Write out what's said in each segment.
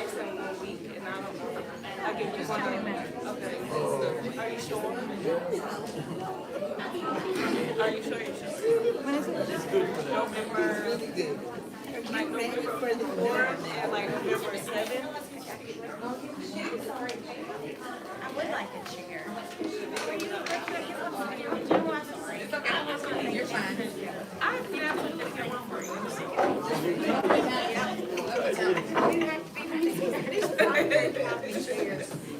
mics in 1 week, and I don't know. I give you one. Okay. Are you sure? Are you sure you're sure? When is it? November. Like November 4th and like November 7th. I would like a chair. You're fine. I can absolutely get one for you.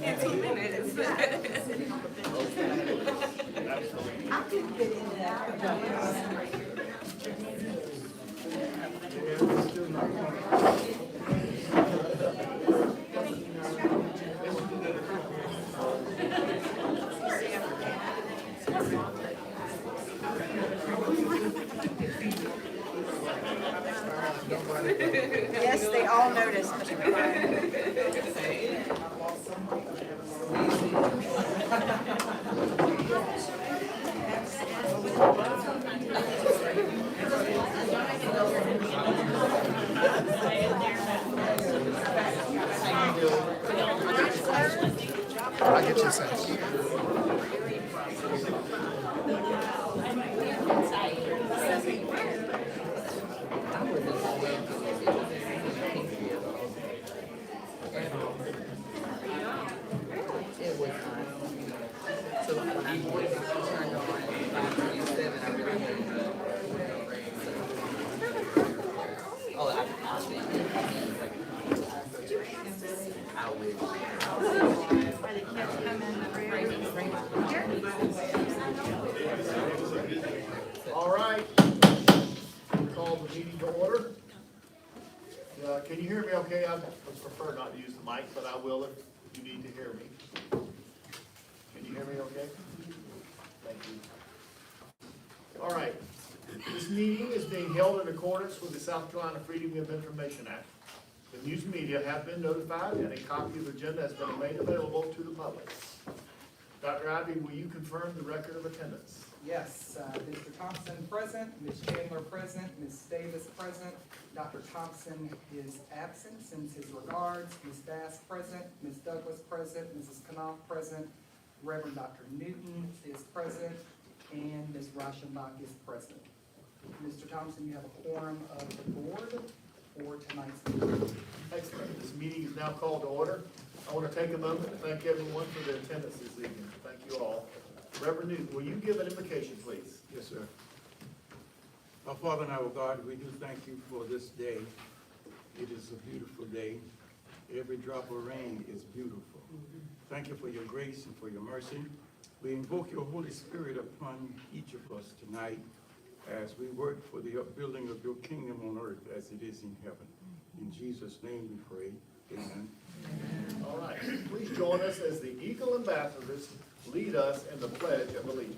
In 2 minutes. I could fit in there. Yes, they all noticed, Mr. Ryan. I get your sense. It was on. So when I turned on 537, I really had oh, I think I wish. All right. Call the meeting to order. Can you hear me okay? I would prefer not to use the mic, but I will if you need to hear me. Can you hear me okay? Thank you. All right. This meeting is being held in accordance with the South Carolina Freedom of Information Act. The news media have been notified and a copy of the agenda has been made available to the public. Dr. Ivy, will you confirm the record of attendance? Yes, Mr. Thompson present, Ms. Chandler present, Ms. Davis present. Dr. Thompson is absent, sends his regards. Ms. Bass present, Ms. Douglas present, Mrs. Knopf present, Reverend Dr. Newton is present, and Ms. Reichenbach is present. Mr. Thompson, you have a quorum of the board for tonight's meeting. Excellent. This meeting is now called to order. I want to take a moment to thank everyone for their attendance this evening. Thank you all. Reverend Newton, will you give an invocation, please? Yes, sir. Our Father and our God, we do thank you for this day. It is a beautiful day. Every drop of rain is beautiful. Thank you for your grace and for your mercy. We invoke your Holy Spirit upon each of us tonight as we work for the upbuilding of your kingdom on earth as it is in heaven. In Jesus' name we pray. Amen. All right. Please join us as the Eagle Ambassadors lead us in the Pledge of Allegiance.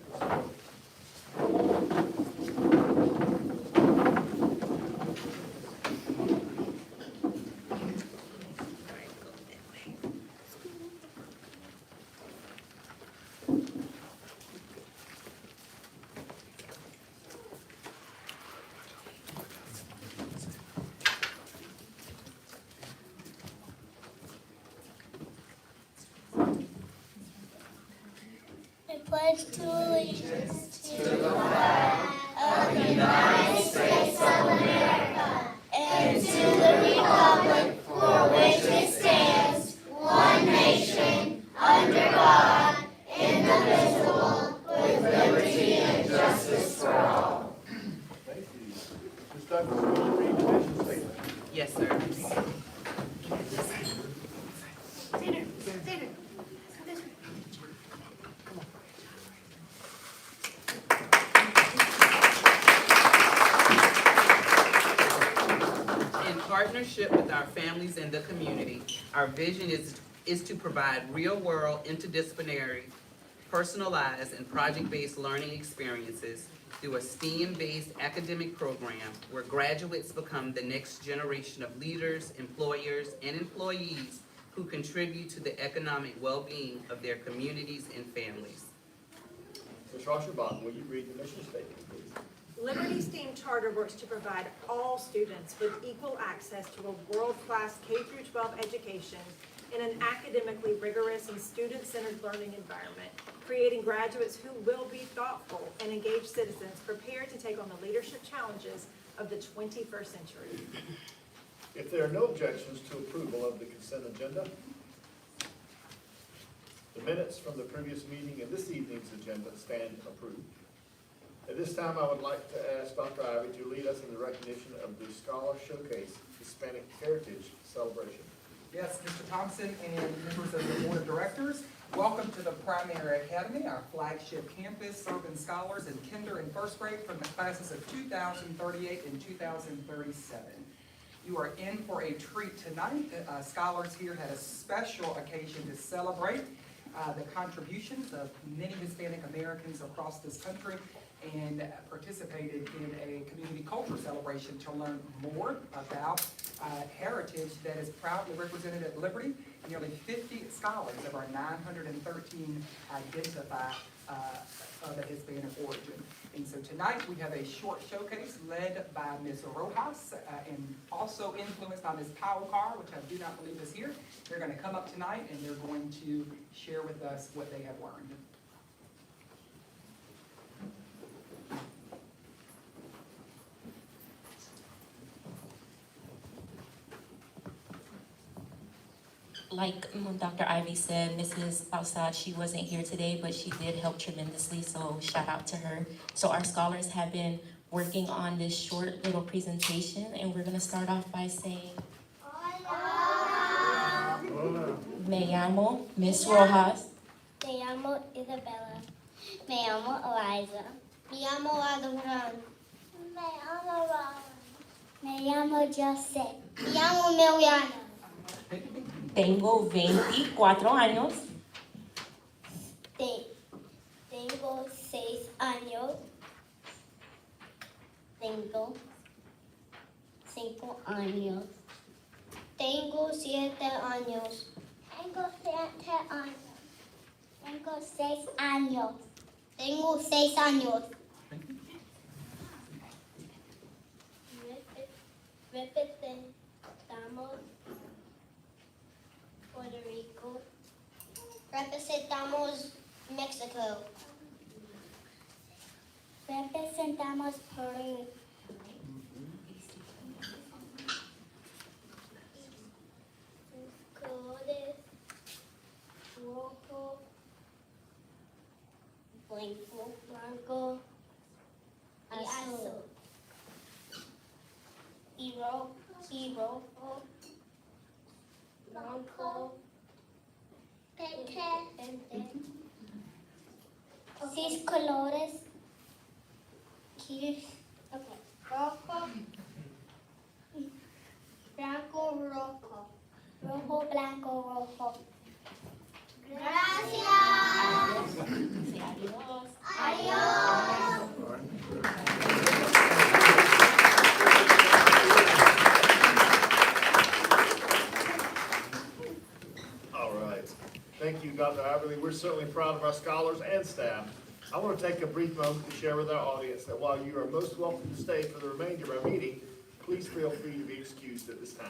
Pledge to allegiance to the flag of the United States of America and to the republic for which it stands, one nation, under God, indivisible, with liberty and justice for all. Thank you. Ms. Douglas, will you read the mission statement? Yes, sir. In partnership with our families and the community, our vision is to provide real-world, interdisciplinary, personalized, and project-based learning experiences through a STEAM-based academic program where graduates become the next generation of leaders, employers, and employees who contribute to the economic well-being of their communities and families. Ms. Rauschenbach, will you read the mission statement, please? Liberty STEAM Charter works to provide all students with equal access to a world-class K-12 education in an academically rigorous and student-centered learning environment, creating graduates who will be thoughtful and engaged citizens prepared to take on the leadership challenges of the 21st century. If there are no objections to approval of the consent agenda, the minutes from the previous meeting and this evening's agenda stand approved. At this time, I would like to ask Dr. Ivy to lead us in the recognition of the Scholar Showcase Hispanic Heritage Celebration. Yes, Mr. Thompson and members of the Board of Directors, welcome to the Primary Academy, our flagship campus, serving scholars in kinder and first grade from the classes of 2038 and 2037. You are in for a treat tonight. Scholars here had a special occasion to celebrate the contributions of many Hispanic Americans across this country and participated in a community culture celebration to learn more about heritage that is proudly represented at Liberty. Nearly 50 scholars of our 913 identify of a Hispanic origin. And so tonight we have a short showcase led by Ms. Rojas and also influenced by Ms. Powell-Carr, which I do not believe is here. They're going to come up tonight and they're going to share with us what they have learned. Like Dr. Ivy said, Mrs. Bausad, she wasn't here today, but she did help tremendously, so shout out to her. So our scholars have been working on this short little presentation, and we're gonna start off by saying, Me llamo Miss Rojas. Me llamo Isabella. Me llamo Eliza. Me llamo Adorán. Me llamo Rara. Me llamo Jose. Me llamo Miliana. Tengo 24 años. Tengo 6 años. Tengo 5 años. Tengo 7 años. Tengo 7 años. Tengo 6 años. Tengo 6 años. Representamos Puerto Rico. Representamos Mexico. Representamos Peru. Colores rojo, blanco, azul. Y rojo, blanco, verde. 6 colores. Okay. Rojo, blanco, rojo. Rojo, blanco, rojo. Gracias. Say adios. Adiós. All right. Thank you, Dr. Iverly. We're certainly proud of our scholars and staff. I want to take a brief moment to share with our audience that while you are most welcome to stay for the remainder of our meeting, please feel free to be excused at this time.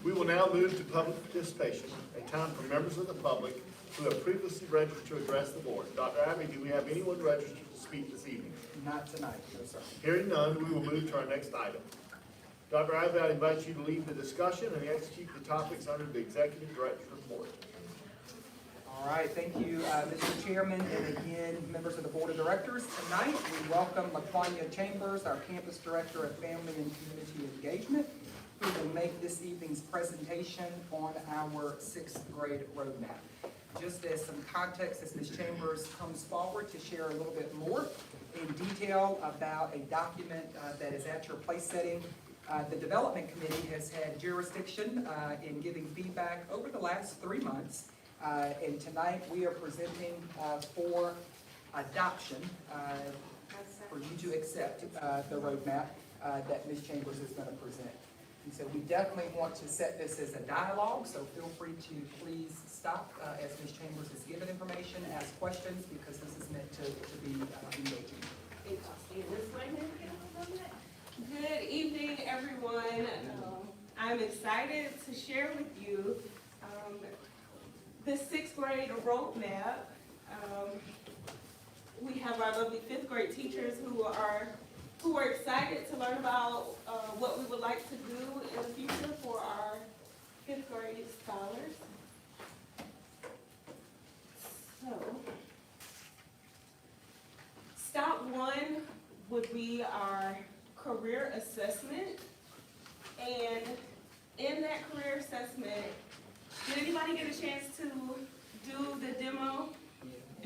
We will now move to public participation, a time for members of the public who have previously registered to address the board. Dr. Ivy, do we have anyone registered to speak this evening? Not tonight, no sir. Hearing none, we will move to our next item. Dr. Ivy, I invite you to lead the discussion and execute the topics under the executive director's report. All right, thank you, Mr. Chairman, and again, members of the Board of Directors. Tonight, we welcome LaQuania Chambers, our Campus Director of Family and Community Engagement, who will make this evening's presentation on our 6th grade roadmap. Just as some context, as Ms. Chambers comes forward to share a little bit more in detail about a document that is at your place setting, the Development Committee has had jurisdiction in giving feedback over the last 3 months. And tonight, we are presenting for adoption, for you to accept the roadmap that Ms. Chambers is going to present. And so we definitely want to set this as a dialogue, so feel free to please stop as Ms. Chambers is given information, ask questions, because this is meant to be engaging. Good evening, everyone. I'm excited to share with you the sixth grade roadmap. We have our lovely fifth grade teachers who are excited to learn about what we would like to do in the future for our fifth grade scholars. So, stop one would be our career assessment. And in that career assessment, did anybody get a chance to do the demo?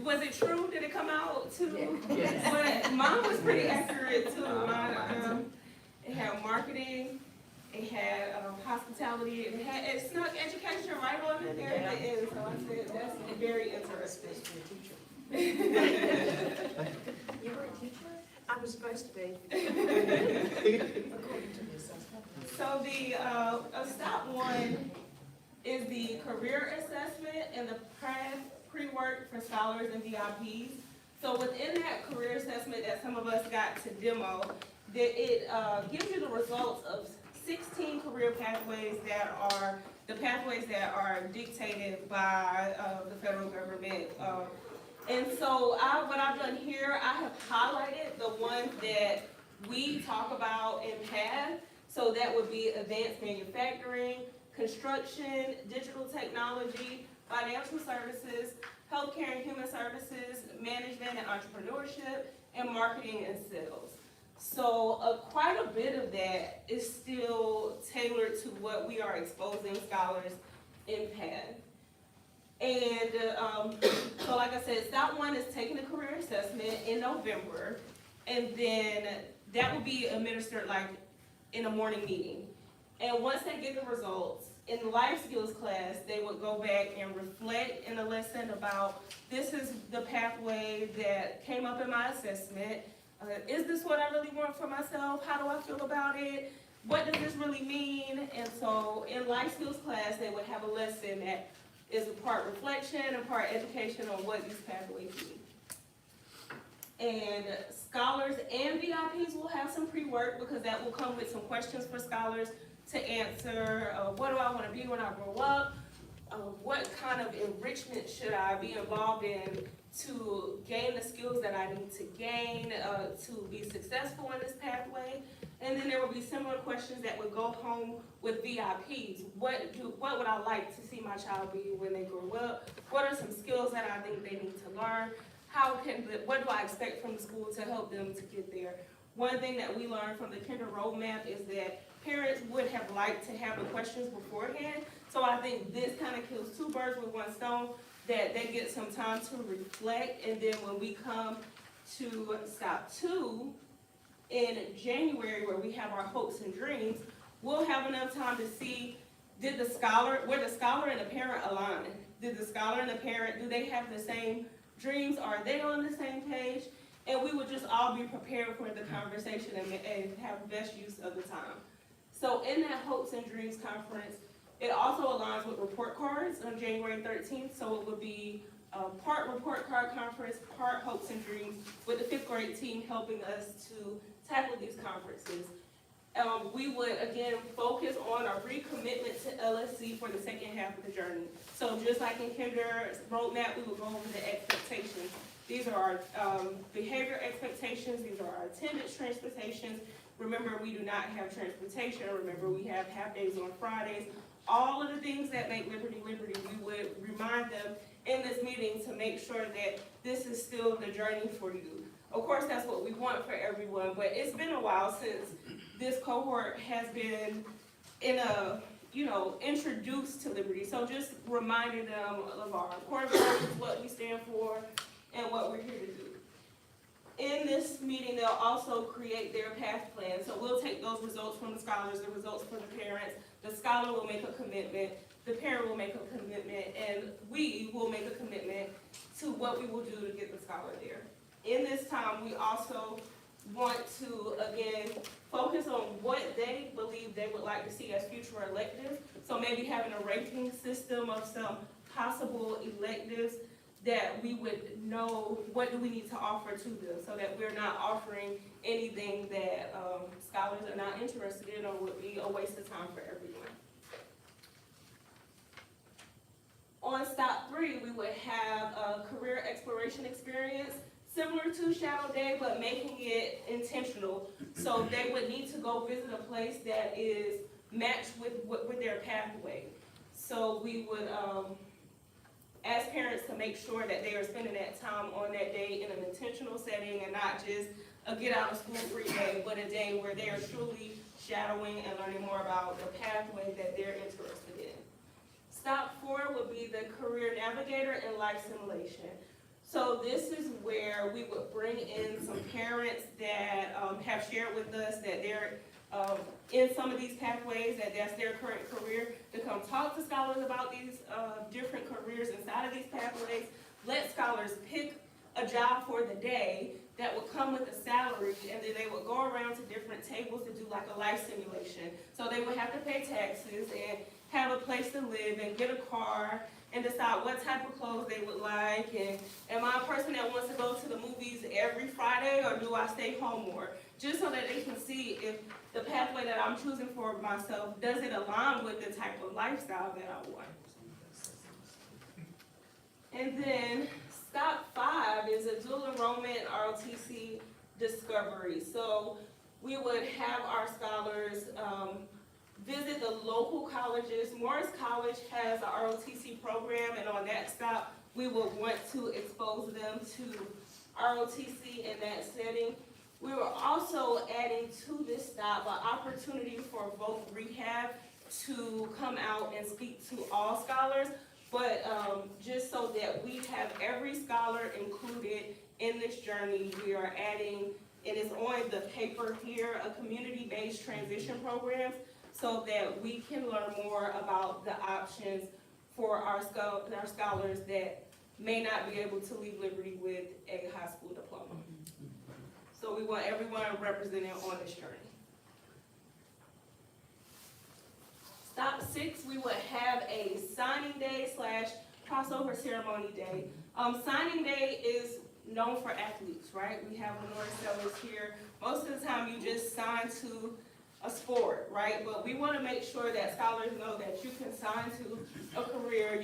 Was it true? Did it come out too? Yes. But mine was pretty accurate too. Mine, it had marketing, it had hospitality, it snuck education right on in there at the end. So I said that's very interesting. You were a teacher? I was supposed to be. So the stop one is the career assessment and the pre-work for scholars and VIPs. So within that career assessment that some of us got to demo, it gives you the results of 16 career pathways that are the pathways that are dictated by the federal government. And so what I've done here, I have highlighted the ones that we talk about in PATH. So that would be advanced manufacturing, construction, digital technology, financial services, healthcare and human services, management and entrepreneurship, and marketing and sales. So quite a bit of that is still tailored to what we are exposing scholars in PATH. And so like I said, step one is taking the career assessment in November, and then that will be administered like in a morning meeting. And once they get the results, in the life skills class, they would go back and reflect in a lesson about, this is the pathway that came up in my assessment. Is this what I really want for myself? How do I feel about it? What does this really mean? And so in life skills class, they would have a lesson that is a part reflection and part education on what these pathways mean. And scholars and VIPs will have some pre-work, because that will come with some questions for scholars to answer. What do I want to be when I grow up? What kind of enrichment should I be involved in to gain the skills that I need to gain to be successful in this pathway? And then there will be similar questions that would go home with VIPs. What would I like to see my child be when they grow up? What are some skills that I think they need to learn? What do I expect from the school to help them to get there? One thing that we learned from the Kinder Roadmap is that parents would have liked to have the questions beforehand. So I think this kind of kills two birds with one stone, that they get some time to reflect, and then when we come to step 2 in January, where we have our hopes and dreams, we'll have enough time to see, where the scholar and the parent align? Did the scholar and the parent, do they have the same dreams? Are they on the same page? And we would just all be prepared for the conversation and have the best use of the time. So in that Hopes and Dreams conference, it also aligns with report cards on January 13th. So it would be part report card conference, part Hopes and Dreams, with the 5th grade team helping us to tackle these conferences. We would, again, focus on our recommitment to LSC for the second half of the journey. So just like in Kinder's roadmap, we would go over the expectations. These are our behavior expectations. These are our attendance transportations. Remember, we do not have transportation. Remember, we have half days on Fridays. All of the things that make Liberty, we would remind them in this meeting to make sure that this is still the journey for you. Of course, that's what we want for everyone, but it's been a while since this cohort has been introduced to Liberty. So just reminding them of our core values, what we stand for, and what we're here to do. In this meeting, they'll also create their path plan. So we'll take those results from the scholars, the results from the parents. The scholar will make a commitment, the parent will make a commitment, and we will make a commitment to what we will do to get the scholar there. In this time, we also want to, again, focus on what they believe they would like to see as future electives. So maybe having a ranking system of some possible electives that we would know what do we need to offer to them, so that we're not offering anything that scholars are not interested in or would be a waste of time for everyone. On stop 3, we would have a career exploration experience, similar to Shadow Day, but making it intentional. So they would need to go visit a place that is matched with their pathway. So we would ask parents to make sure that they are spending that time on that day in an intentional setting and not just a get out of school free day, but a day where they are truly shadowing and learning more about the pathway that they're interested in. Stop 4 would be the career navigator and life simulation. So this is where we would bring in some parents that have shared with us that they're in some of these pathways, that's their current career, to come talk to scholars about these different careers inside of these pathways. Let scholars pick a job for the day that would come with a salary, and then they would go around to different tables to do like a life simulation. So they would have to pay taxes and have a place to live and get a car and decide what type of clothes they would like, and am I a person that wants to go to the movies every Friday, or do I stay home more? Just so that they can see if the pathway that I'm choosing for myself, does it align with the type of lifestyle that I want? And then stop 5 is a dual enrollment ROTC discovery. So we would have our scholars visit the local colleges. Morris College has a ROTC program, and on that stop, we would want to expose them to ROTC in that setting. We were also adding to this stop an opportunity for Voc Rehab to come out and speak to all scholars, but just so that we have every scholar included in this journey, we are adding, and it's on the paper here, a community-based transition programs, so that we can learn more about the options for our scholars that may not be able to leave Liberty with a high school diploma. So we want everyone represented on this journey. Stop 6, we would have a signing day / crossover ceremony day. Signing day is known for athletes, right? We have Lenore Sellers here. Most of the time you just sign to a sport, right? But we want to make sure that scholars know that you can sign to a career.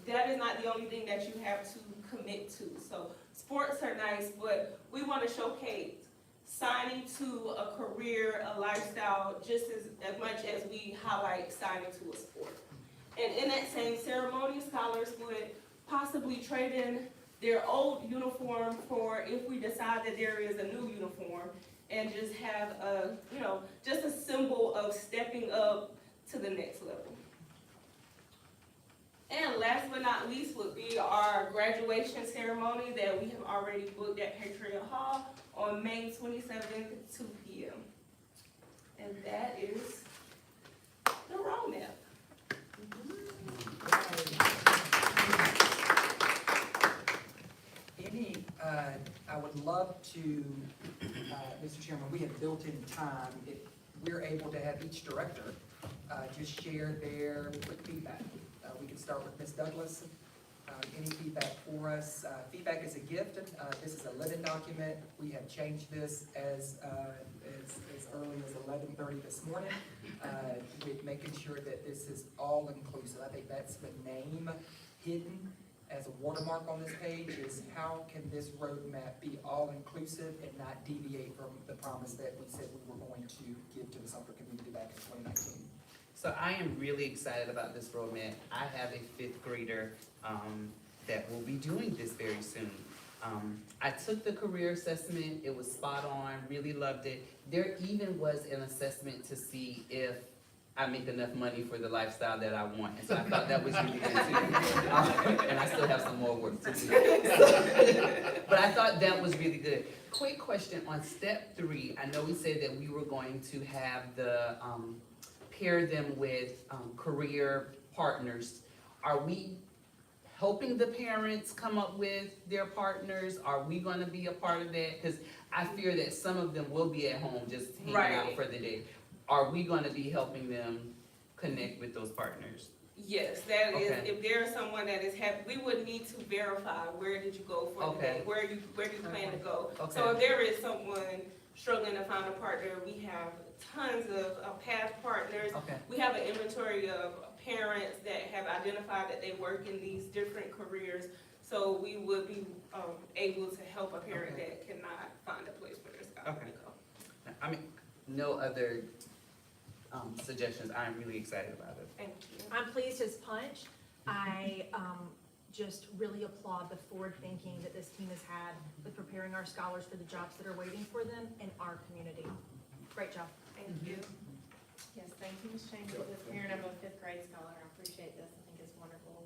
That is not the only thing that you have to commit to. So sports are nice, but we want to showcase signing to a career, a lifestyle, just as much as we highlight signing to a sport. And in that same ceremony, scholars would possibly trade in their old uniform for, if we decide that there is a new uniform, and just have a, just a symbol of stepping up to the next level. And last but not least would be our graduation ceremony that we have already booked at Patriot Hall on May 27th at 2 p.m. And that is the roadmap. I would love to, Mr. Chairman, we have built in time, if we're able to have each director just share their quick feedback. We can start with Ms. Douglas. Any feedback for us? Feedback is a gift. This is a living document. We have changed this as early as 11:30 this morning, with making sure that this is all inclusive. I think that's the name hidden as a watermark on this page, is how can this roadmap be all inclusive and not deviate from the promise that we said we were going to give to the Sumter community back in 2019. So I am really excited about this roadmap. I have a 5th grader that will be doing this very soon. I took the career assessment, it was spot on, really loved it. There even was an assessment to see if I make enough money for the lifestyle that I want. And so I thought that was really good too. And I still have some more work to do. But I thought that was really good. Quick question on step 3. I know we said that we were going to have the, pair them with career partners. Are we helping the parents come up with their partners? Are we gonna be a part of that? Cause I fear that some of them will be at home just hanging out Right. for the day. Are we gonna be helping them connect with those partners? Yes, that is, Okay. if there is someone that is we would need to verify, where did you go for the day? Okay. Where do you plan to go? Okay. So if there is someone struggling to find a partner, we have tons of path partners. Okay, We have an inventory of parents that have identified that they work in these different careers. So we would be, able to help a parent Okay. that cannot find a place for their child to Okay. go. I mean, no other, suggestions, I'm really excited about it. Thank you. I'm pleased as punch. I just really applaud the forward thinking that this team has had with preparing our scholars for the jobs that are waiting for them in our community. Great job. Thank you. Yes, thank you, Ms. Chambers. As a parent of a fifth grade scholar, I appreciate this. I think it's wonderful.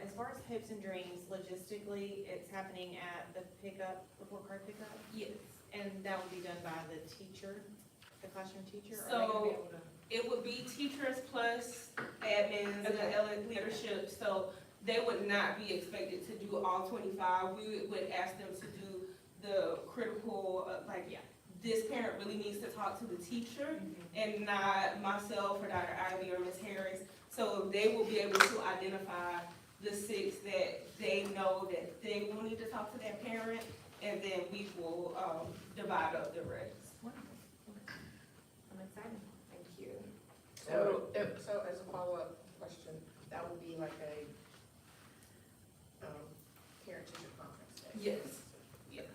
As far as hopes and dreams, logistically, it's happening at the report card pickup, Yes. and that will be done by the teacher, the classroom teacher? Or So- are they gonna be able to? It would be teachers plus admins and Okay. leadership, so they would not be expected to do all 25. We would ask them to do the critical, this parent really needs to talk to the teacher and not myself or Dr. Ivy or Ms. Harris. So they will be able to identify the 6 that they know that they will need to talk to that parent, and then we will, divide up the rest. I'm excited. Thank you. So as a follow-up question, that will be like a, parent-teacher conference day? Yes. Yes.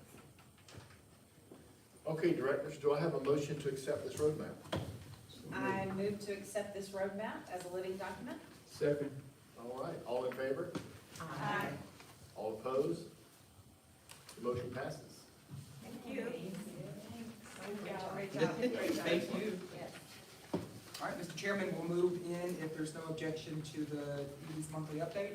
Okay, directors, do I have a motion to accept this roadmap? I move to accept this roadmap as a living document. Second. All right, all in favor? Aye. All opposed? The motion passes. Thank you. Great job. Great job. Thank you. Yes. All right, Mr. Chairman, we'll move in, if there's no objection, to the ED's monthly update.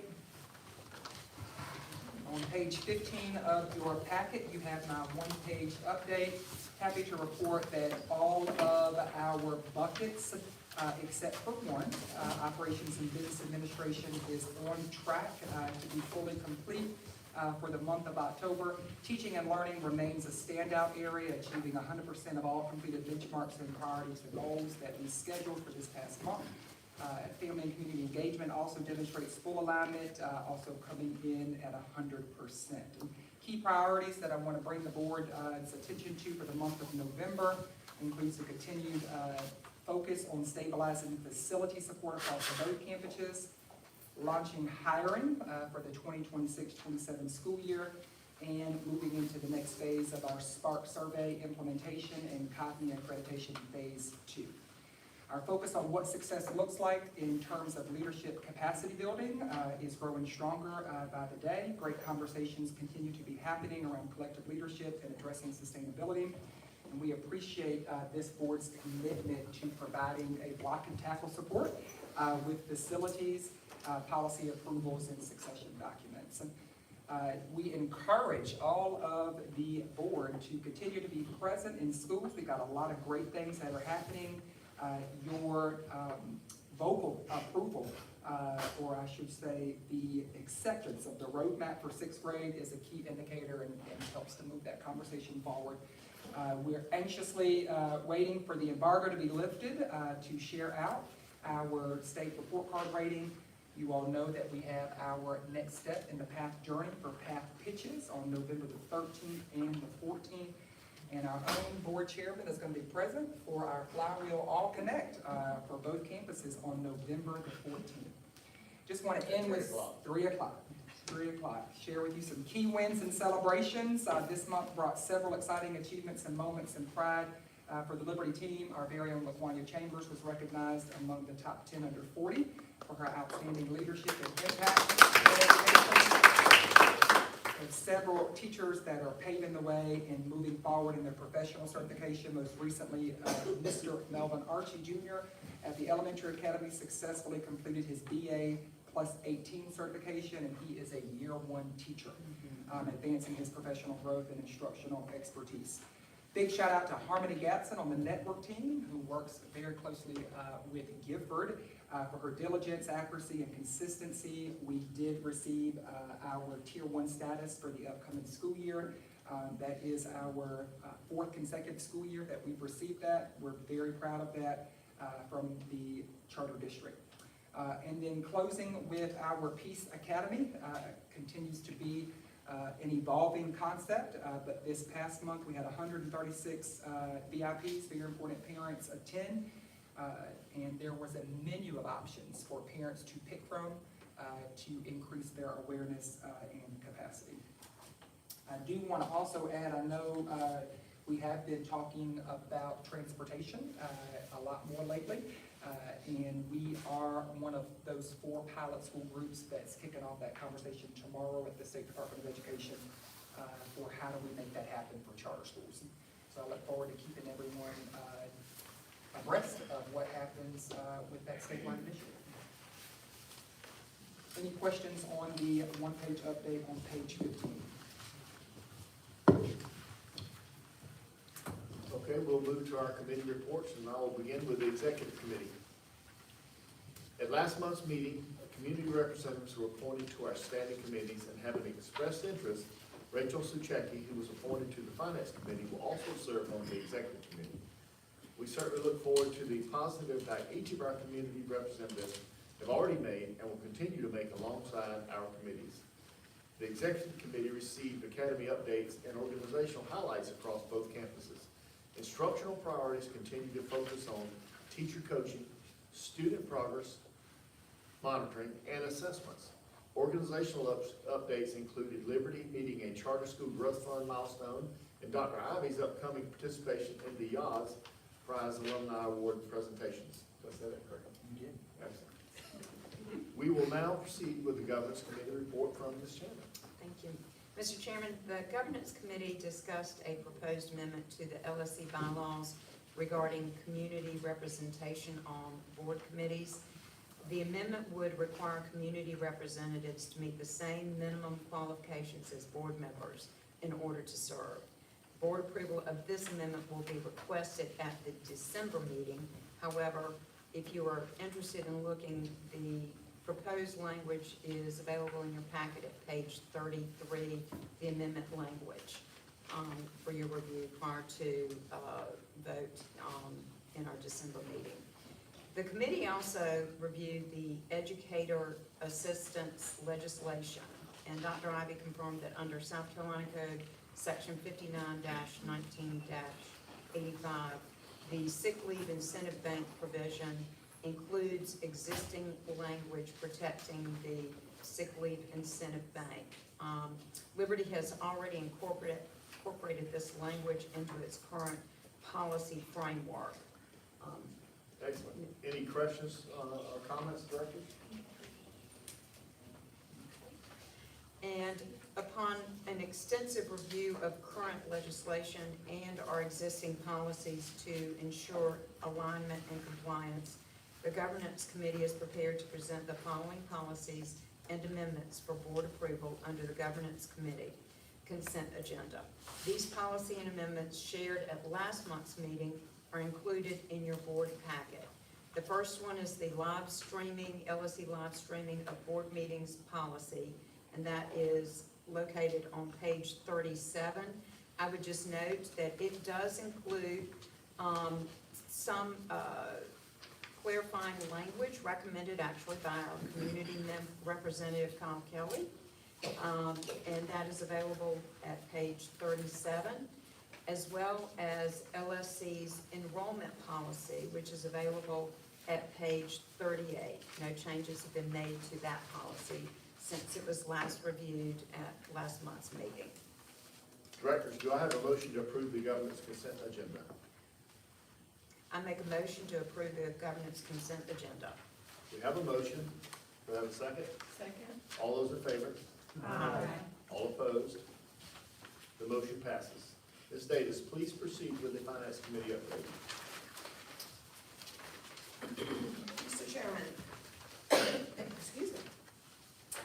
On page 15 of your packet, you have my one-page update. Happy to report that all of our buckets, except for one, Operations and Business Administration, is on track to be fully complete for the month of October. Teaching and learning remains a standout area, achieving 100% of all completed benchmarks and priorities and goals that we scheduled for this past month. Family and community engagement also demonstrates full alignment, also coming in at 100%. Key priorities that I want to bring the board's attention to for the month of November includes the continued focus on stabilizing facility support across both campuses, launching hiring for the 2026-27 school year, and moving into the next phase of our Spark survey implementation and Cogni accreditation phase 2. Our focus on what success looks like in terms of leadership capacity building is growing stronger by the day. Great conversations continue to be happening around collective leadership and addressing sustainability. And we appreciate this board's commitment to providing a block and tackle support with facilities, policy approvals, and succession documents. We encourage all of the board to continue to be present in schools. We've got a lot of great things that are happening. Your vocal approval, or I should say the acceptance of the roadmap for 6th grade is a key indicator and helps to move that conversation forward. We're anxiously waiting for the embargo to be lifted to share out our state report card rating. You all know that we have our next step in the PATH journey for PATH pitches on November the 13th and the 14th. And our own board chairman is going to be present for our Flywheel All Connect for both campuses on November the 14th. Just want to end with 3 o'clock. 3 o'clock. Share with you some key wins and celebrations. This month brought several exciting achievements and moments and pride for the Liberty team. Our very own LaQuania Chambers was recognized among the top 10 under 40 for her outstanding leadership and impact in education. And several teachers that are paving the way and moving forward in their professional certification. Most recently, Mr. Melvin Archie Jr. at the Elementary Academy successfully completed his BA plus 18 certification, and he is a year 1 teacher, advancing his professional growth and instructional expertise. Big shout out to Harmony Gatson on the network team, who works very closely with Gifford For her diligence, accuracy, and consistency, we did receive our Tier 1 status for the upcoming school year. That is our fourth consecutive school year that we've received that. We're very proud of that from the charter district. And then closing with our Peace Academy, continues to be an evolving concept, but this past month we had 136 VIPs, very important parents, attend, and there was a menu of options for parents to pick from to increase their awareness and capacity. I do want to also add, I know we have been talking about transportation a lot more lately, and we are one of those 4 pilot school groups that's kicking off that conversation tomorrow at the State Department of Education for how do we make that happen for charter schools. So I look forward to keeping everyone abreast of what happens with that statewide initiative. Any questions on the one-page update on page 15? Okay, we'll move to our committee reports, and I will begin with the executive committee. At last month's meeting, community representatives were appointed to our standing committees, and having expressed interest, Rachel Suchecki, who was appointed to the finance committee, will also serve on the executive committee. We certainly look forward to the positive impact each of our community representatives have already made and will continue to make alongside our committees. The executive committee received academy updates and organizational highlights across both campuses. Instructional priorities continue to focus on teacher coaching, student progress monitoring, and assessments. Organizational updates included Liberty meeting a Charter School Growth Fund milestone and Dr. Ivy's upcoming participation in the YAS Prize Alumni Award presentations. Did I say that correctly? Yeah. Excellent. We will now proceed with the Governance Committee report from Ms. Chandler. Thank you. Mr. Chairman, the Governance Committee discussed a proposed amendment to the LSC bylaws regarding community representation on board committees. The amendment would require community representatives to meet the same minimum qualifications as board members in order to serve. Board approval of this amendment will be requested at the December meeting. However, if you are interested in looking, the proposed language is available in your packet at page 33, the amendment language, for your review prior to vote in our December meeting. The committee also reviewed the educator assistance legislation, and Dr. Ivy confirmed that under South Carolina Code, Section 59-19-85, the sick leave incentive bank provision includes existing language protecting the sick leave incentive bank. Liberty has already incorporated this language into its current policy framework. Excellent. Any questions or comments, directors? And upon an extensive review of current legislation and our existing policies to ensure alignment and compliance, the Governance Committee is prepared to present the following policies and amendments for board approval under the Governance Committee consent agenda. These policy and amendments shared at last month's meeting are included in your board packet. The first one is the live streaming, LSC live streaming of board meetings policy, and that is located on page 37. I would just note that it does include some clarifying language recommended actually by our community representative, Kyle Kelly, and that is available at page 37, as well as LSC's enrollment policy, which is available at page 38. No changes have been made to that policy since it was last reviewed at last month's meeting. Directors, do I have a motion to approve the governance consent agenda? I make a motion to approve the governance consent agenda. We have a motion. Do I have a second? Second. All those in favor? Aye. All opposed? The motion passes. Ms. Davis, please proceed with the Finance Committee update. Mr. Chairman, excuse me.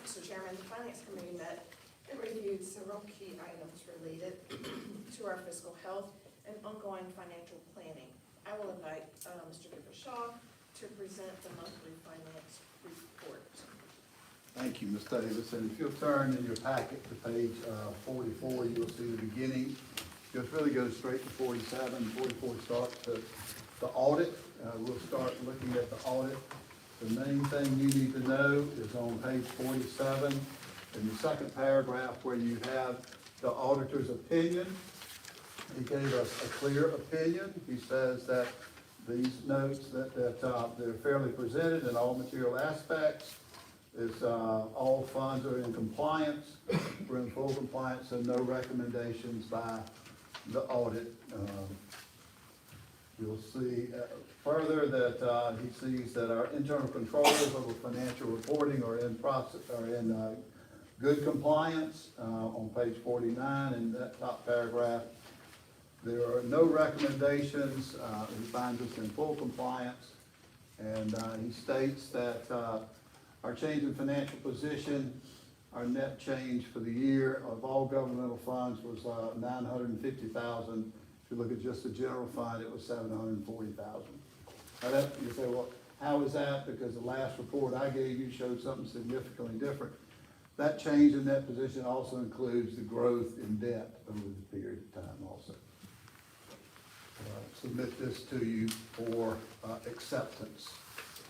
Mr. Chairman, the Finance Committee met and reviewed several key items related to our fiscal health and ongoing financial planning. I will invite Mr. Gifford Shaw, to present the monthly finance report. Thank you, Ms. Davis, and if you'll turn in your packet to page 44, you'll see the beginning. Just really goes straight to 47. 44 starts the audit. We'll start looking at the audit. The main thing you need to know is on page 47, in the second paragraph where you have the auditor's opinion. He gave us a clear opinion. He says that these notes that they're fairly presented in all material aspects. Is all funds are in compliance, we're in full compliance, and no recommendations by the audit. You'll see further that he sees that our internal controls over financial reporting are in process, are in good compliance on page 49 in that top paragraph. There are no recommendations. He finds us in full compliance, and he states that our change in financial position, our net change for the year of all governmental funds was $950,000. If you look at just the general fund, it was $740,000. Now that, you say, well, how is that? Because the last report I gave you showed something significantly different. That change in net position also includes the growth in debt over the period of time also. Submit this to you for acceptance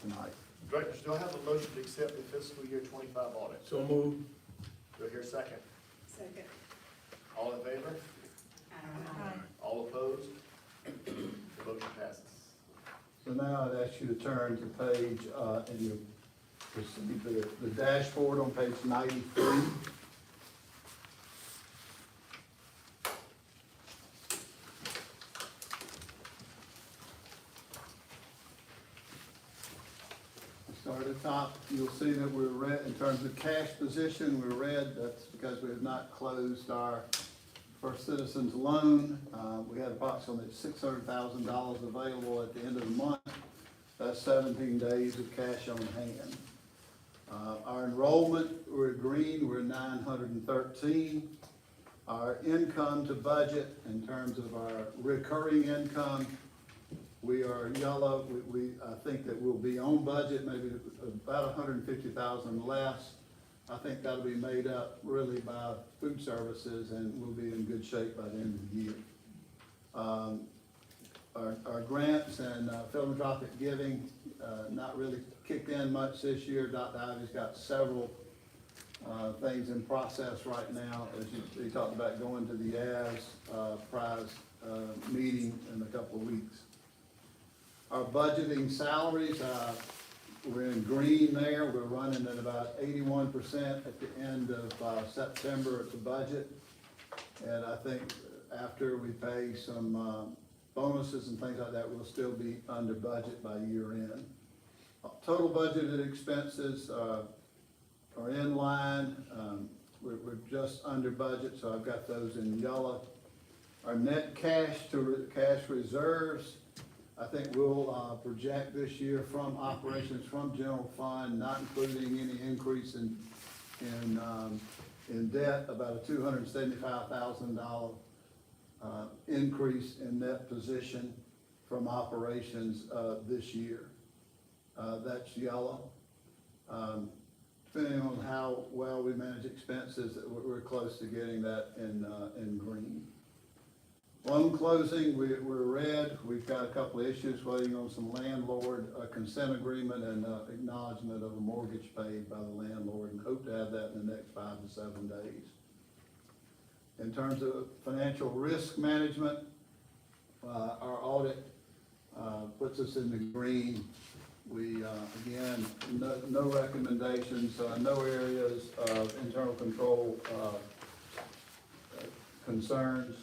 tonight. Directors, do I have a motion to accept the fiscal year 25 audit? So moved. Do I hear a second? Second. All in favor? All opposed? The motion passes. So now I'd ask you to turn to page, and you proceed the dashboard on page 93. Start at the top, you'll see that we're red, in terms of cash position, we're red. That's because we have not closed our First Citizens loan. We had approximately $600,000 available at the end of the month. That's 17 days of cash on hand. Our enrollment, we're green, we're 913. Our income to budget, in terms of our recurring income, we are yellow. I think that we'll be on budget, maybe about 150,000 less. I think that'll be made up really by food services, and we'll be in good shape by the end of the year. Our grants and philanthropic giving, not really kicked in much this year. Dr. Ivy's got several things in process right now, as he talked about going to the AS prize meeting in a couple of weeks. Our budgeting salaries, we're in green there. We're running at about 81% at the end of September at the budget. And I think after we pay some bonuses and things like that, we'll still be under budget by year end. Total budgeted expenses are in line. We're just under budget, so I've got those in yellow. Our net cash to cash reserves, I think we'll project this year from operations from general fund, not including any increase in debt, about a $275,000 increase in net position from operations this year. That's yellow. Depending on how well we manage expenses, we're close to getting that in green. Loan closing, we're red. We've got a couple of issues waiting on some landlord consent agreement and acknowledgement of a mortgage paid by the landlord, and hope to have that in the next 5 to 7 days. In terms of financial risk management, our audit puts us in the green. We, again, no recommendations, no areas of internal control concerns.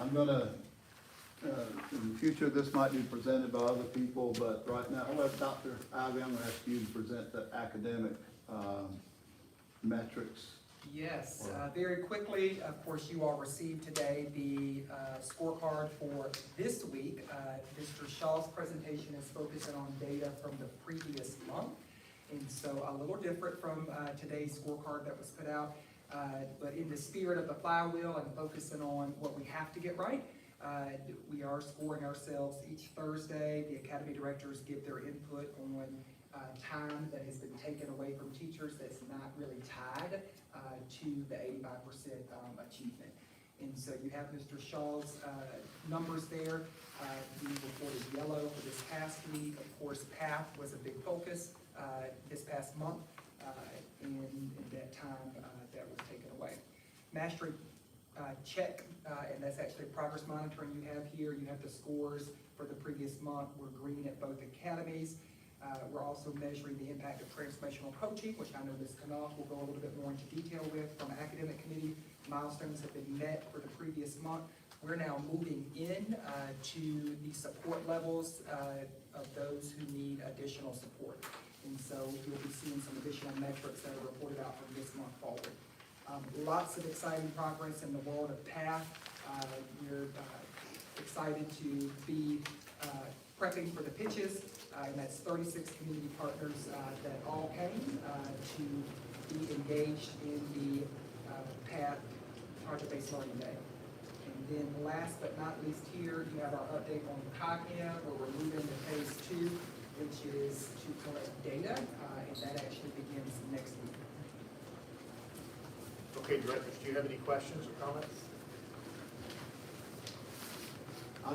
I'm gonna, in the future, this might be presented by other people, but right now, Dr. Ivy, I'm gonna ask you to present the academic metrics. Yes, very quickly, of course, you all received today the scorecard for this week. Mr. Shaw's presentation is focusing on data from the previous month, and so a little different from today's scorecard that was put out. But in the spirit of the flywheel and focusing on what we have to get right, We are scoring ourselves each Thursday. The academy directors give their input on time that has been taken away from teachers that's not really tied to the 85% achievement. And so you have Mr. Shaw's numbers there. We reported yellow for this past week. Of course, PATH was a big focus this past month, in that time that was taken away. Mastery check, and that's actually progress monitoring you have here. You have the scores for the previous month. We're green at both academies. We're also measuring the impact of transformational coaching, which I know Ms. Knopf will go a little bit more into detail with from academic committee. Milestones have been met for the previous month. We're now moving in to the support levels of those who need additional support. And so you'll be seeing some additional metrics that are reported out from this month forward. Lots of exciting progress in the world of PATH. We're excited to be prepping for the pitches, and that's 36 community partners that all came to be engaged in the PATH Project-Based Learning Day. And then last but not least here, you have our update on Cognia, where we're moving to phase 2, which is to collect data, and that actually begins next week. Okay, directors, do you have any questions or comments?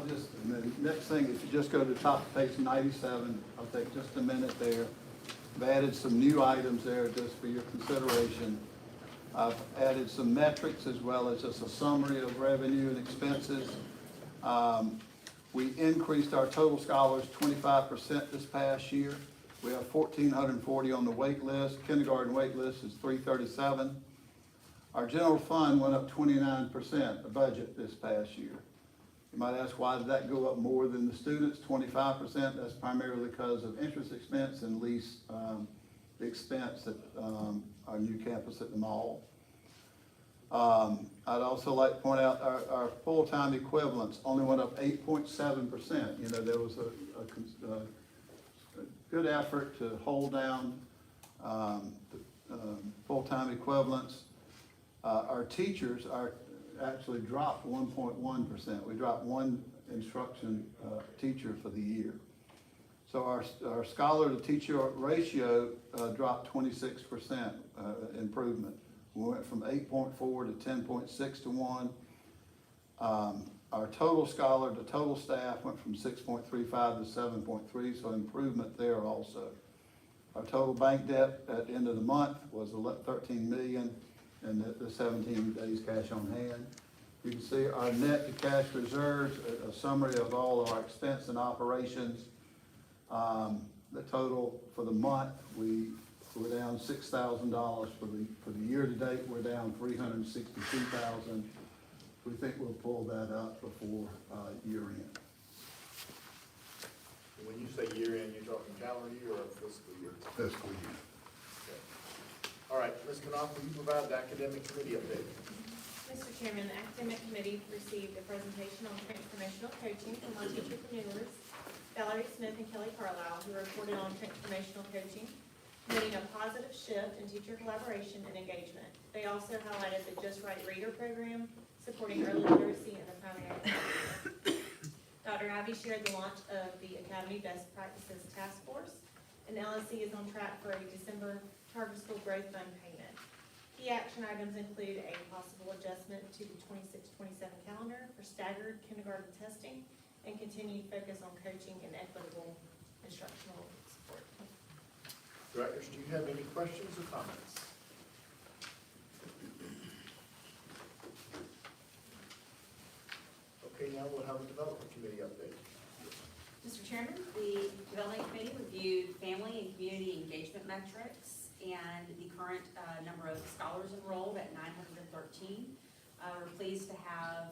the next thing, if you just go to the top of page 97, I'll take just a minute there. I've added some new items there just for your consideration. I've added some metrics as well as just a summary of revenue and expenses. We increased our total scholars 25% this past year. We have 1,440 on the wait list. Kindergarten wait list is 337. Our general fund went up 29%, the budget this past year. You might ask, why did that go up more than the students? 25%, that's primarily because of interest expense and lease expense at our new campus at the mall. I'd also like to point out our full-time equivalents only went up 8.7%. You know, there was a good effort to hold down full-time equivalents. Our teachers actually dropped 1.1%. We dropped one instruction teacher for the year. So our scholar to teacher ratio dropped 26% improvement. We went from 8.4 to 10.6 to 1. Our total scholar to total staff went from 6.35 to 7.3, so improvement there also. Our total bank debt at the end of the month was 13 million, and the 17 days cash on hand. You can see our net to cash reserves, a summary of all of our expense and operations. The total for the month, we're down $6,000 for the year to date. We're down $362,000. We think we'll pull that up before year end. When you say year end, you're talking calendar year or fiscal year? Fiscal year. Okay. All right, Ms. Knopf, will you provide the academic committee update? Mr. Chairman, the academic committee received a presentation on transformational coaching from our teacherpreneurs, Valerie Smith and Kelly Carlisle, who reported on transformational coaching, noting a positive shift in teacher collaboration and engagement. They also highlighted the Just Right Reader program, supporting early literacy in the primary academy. Dr. Ivy shared the launch of the Academy Best Practices Task Force, and LSC is on track for a December Charter School Growth Fund payment. Key action items include a possible adjustment to the 26-27 calendar for staggered kindergarten testing and continued focus on coaching and equitable instructional support. Directors, do you have any questions or comments? Okay, now we'll have a development committee update. Mr. Chairman, the Development Committee reviewed family and community engagement metrics and the current number of scholars enrolled at 913. We're pleased to have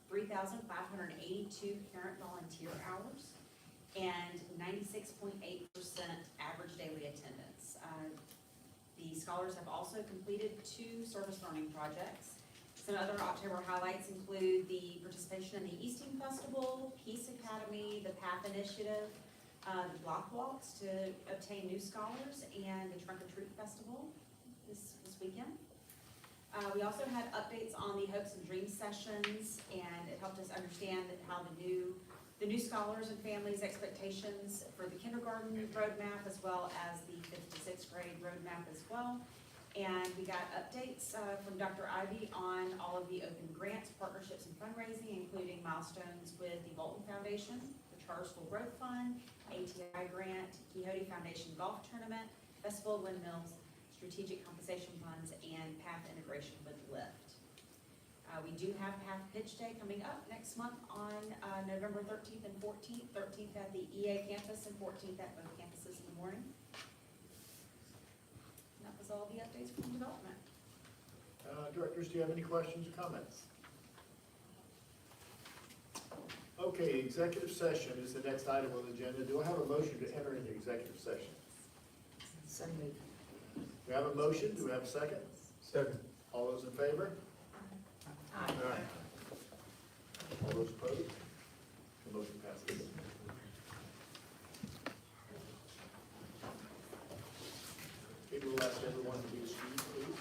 3,582 parent volunteer hours and 96.8% average daily attendance. The scholars have also completed 2 service learning projects. Some other October highlights include the participation in the Easting Festival, Peace Academy, the PATH Initiative, the block walks to obtain new scholars, and the Trunk or Treat Festival this weekend. We also had updates on the Hopes and Dreams sessions, and it helped us understand how the new scholars and families' expectations for the kindergarten roadmap, as well as the fifth to sixth grade roadmap as well. And we got updates from Dr. Ivy on all of the open grants, partnerships, and fundraising, including milestones with the Bolton Foundation, the Charter School Growth Fund, ATI Grant, Quixote Foundation Golf Tournament, Festival of Windmills, Strategic Compensation Funds, and PATH integration with LIFT. We do have PATH Pitch Day coming up next month on November 13th and 14th, 13th at the EA campus and 14th at both campuses in the morning. And that was all the updates from development. Directors, do you have any questions or comments? Okay, executive session is the next item on the agenda. Do I have a motion to enter into executive session? So moved. We have a motion. Do we have a second? Second. All those in favor? Aye. All those opposed? The motion passes. Okay, we'll ask everyone to be excused, please.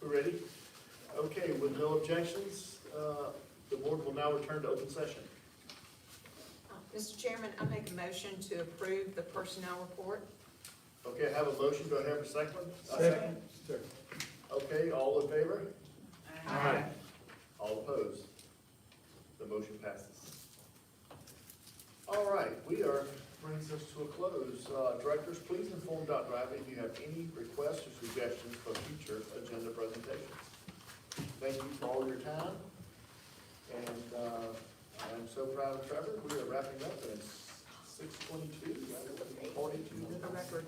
We're ready? Okay, with no objections, the board will now return to open session. Mr. Chairman, I make a motion to approve the personnel report. Okay, I have a motion, do I have a second? Second. Okay, all in favor? Aye. All opposed? The motion passes. All right, brings us to a close. Directors, please inform Dr. Ivy if you have any requests or suggestions for future agenda presentations. Thank you for all your time, and I'm so proud of Trevor. We are wrapping up, and it's 6:22, 42 minutes. A record